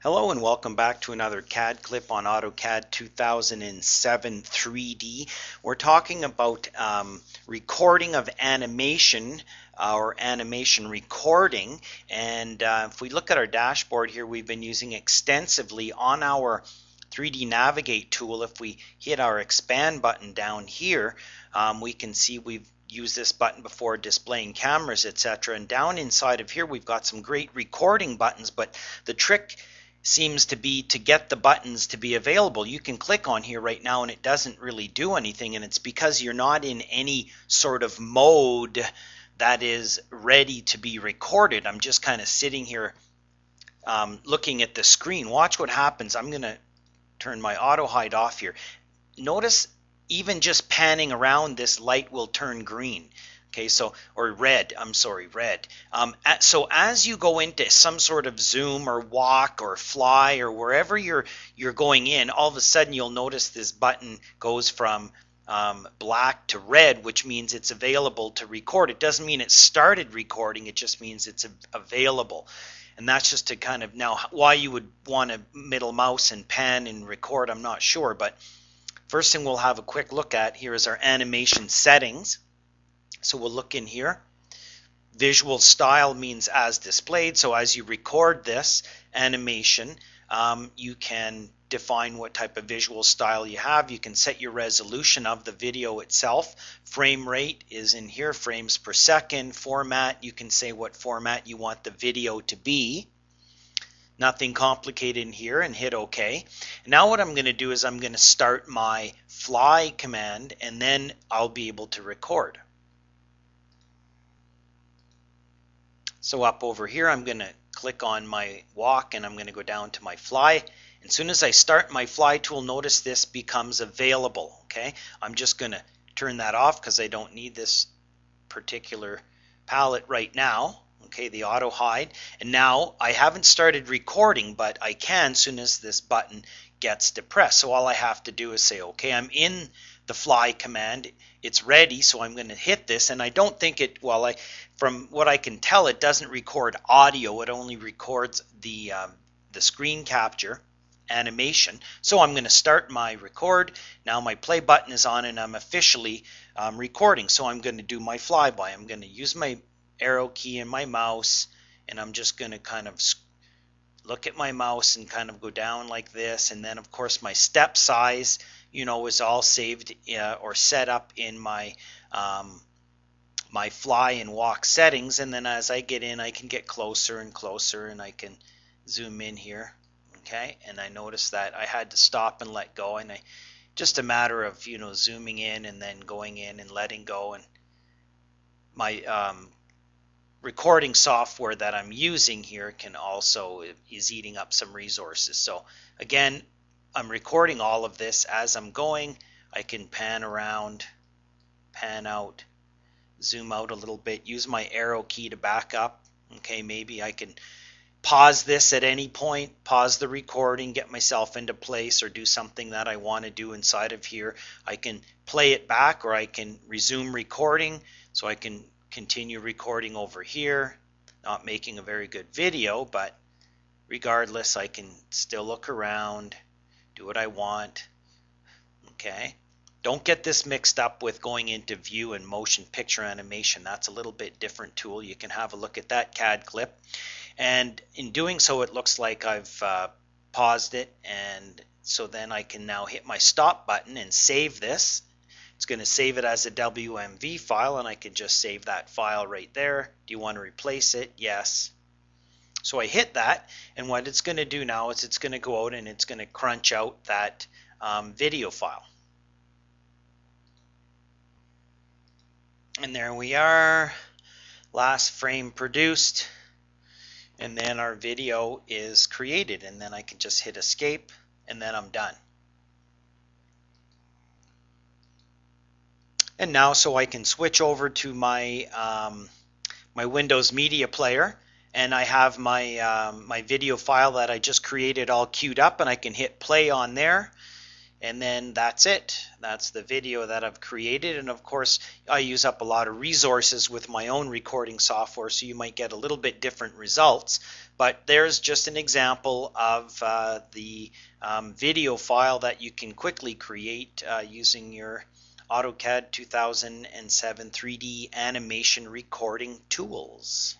Hello and welcome back to another CAD clip on AutoCAD 2007 3D. We're talking about recording of animation or animation recording, and if we look at our dashboard here, we've been using extensively on our 3D Navigate tool. If we hit our expand button down here, we can see we've used this button before displaying cameras, etc. And down inside of here we've got some great recording buttons, but the trick seems to be to get the buttons to be available. You can click on here right now and it doesn't really do anything, and it's because you're not in any sort of mode that is ready to be recorded. I'm just kind of sitting here looking at the screen. Watch what happens. I'm going to turn my auto hide off here. Notice even just panning around, this light will turn green. Okay, so, or red, I'm sorry, red. So as you go into some sort of zoom or walk or fly or wherever you're going in, all of a sudden you'll notice this button goes from black to red, which means it's available to record. It doesn't mean it started recording, it just means it's available. And that's just to kind of, now why you would want to middle mouse and pan and record, I'm not sure, but first thing we'll have a quick look at here is our animation settings. So we'll look in here. Visual style means as displayed. So as you record this animation, you can define what type of visual style you have. You can set your resolution of the video itself. Frame rate is in here, frames per second. Format, you can say what format you want the video to be. Nothing complicated in here, and hit OK. Now what I'm going to do is I'm going to start my fly command, and then I'll be able to record. So up over here, I'm going to click on my walk and I'm going to go down to my fly. As soon as I start my fly tool, notice this becomes available. Okay, I'm just going to turn that off because I don't need this particular palette right now. Okay, the auto hide. And now I haven't started recording, but I can as soon as this button gets depressed. So all I have to do is say, okay, I'm in the fly command. It's ready, so I'm going to hit this, and I don't think it, well, from what I can tell, it doesn't record audio. It only records the screen capture animation. So I'm going to start my record. Now my play button is on and I'm officially recording. So I'm going to do my flyby. I'm going to use my arrow key and my mouse, and I'm just going to kind of look at my mouse and kind of go down like this. And then of course my step size, you know, is all saved or set up in my my fly and walk settings. And then as I get in, I can get closer and closer, and I can zoom in here. Okay, and I noticed that I had to stop and let go, and just a matter of, you know, zooming in and then going in and letting go. And my recording software that I'm using here is eating up some resources. So again, I'm recording all of this as I'm going. I can pan around, pan out, zoom out a little bit, use my arrow key to back up. Okay, maybe I can pause this at any point, pause the recording, get myself into place, or do something that I want to do inside of here. I can play it back, or I can resume recording, so I can continue recording over here. Not making a very good video, but regardless, I can still look around, do what I want. Okay, don't get this mixed up with going into view and motion picture animation. That's a little bit different tool. You can have a look at that CAD clip. And in doing so, it looks like I've paused it, and so then I can now hit my stop button and save this. It's going to save it as a WMV file, and I can just save that file right there. Do you want to replace it? Yes. So I hit that, and what it's going to do now is it's going to go out and it's going to crunch out that video file. And there we are, last frame produced, and then our video is created, and then I can just hit escape, and then I'm done. And now, so I can switch over to my my Windows Media Player, and I have my my video file that I just created all queued up, and I can hit play on there. And then that's it. That's the video that I've created. And of course, I use up a lot of resources with my own recording software, so you might get a little bit different results. But there's just an example of the video file that you can quickly create using your AutoCAD 2007 3D animation recording tools.